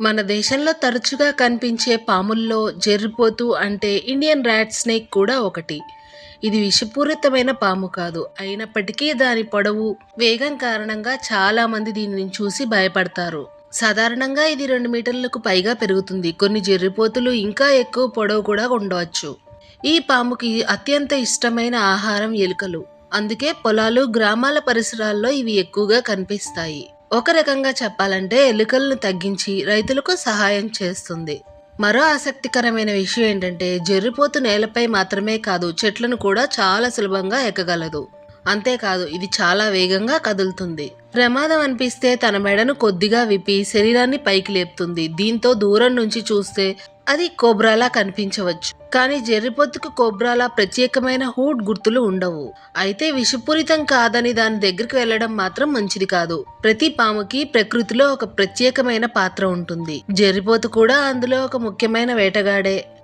మన దేశంలో తరచుగా కనిపించే పాముల్లో జెర్రిపోతు అంటే ఇండియన్ ర్యాట్ స్నేక్ కూడా ఒకటి. ఇది విషపూరితమైన పాము కాదు. అయినప్పటికీ దాని పొడవు, వేగం కారణంగా చాలా మంది దీనిని చూసి భయపడతారు. సాధారణంగా ఇది 2 మీటర్లకు పైగా పెరుగుతుంది. కొన్ని జెర్రిపోతులు ఇంకా ఎక్కువ పొడవు కూడా ఉండవచ్చు. ఈ పాముకి అత్యంత ఇష్టమైన ఆహారం ఎలుకలు. అందుకే పొలాలు, గ్రామాల పరిసరాల్లో ఇవి ఎక్కువగా కనిపిస్తాయి. ఒక రకంగా చెప్పాలంటే ఎలుకలను తగ్గించి రైతులకు సహాయం చేస్తుంది. మరో ఆసక్తికరమైన విషయం ఏంటంటే జెర్రిపోతు నేలపై మాత్రమే కాదు, చెట్లను కూడా చాలా సులభంగా ఎక్కగలదు. అంతేకాదు, ఇది చాలా వేగంగా కదులుతుంది. ప్రమాదం అనిపిస్తే తన మెడను కొద్దిగా విప్పి శరీరాన్ని పైకి లేపుతుంది. దీంతో దూరం నుంచి చూస్తే అది కోబ్రాలా కనిపించవచ్చు. కానీ జెర్రిపోతుకు కోబ్రాలా ప్రత్యేకమైన హూడ్ గుర్తులు ఉండవు. అయితే విషపూరితం కాదని దాని దగ్గరికి వెళ్లడం మాత్రం మంచిది కాదు. ప్రతి పాముకి ప్రకృతిలో ఒక ప్రత్యేకమైన పాత్ర ఉంటుంది. జెర్రిపోతు కూడా అందులో ఒక ముఖ్యమైన వేటగాడే.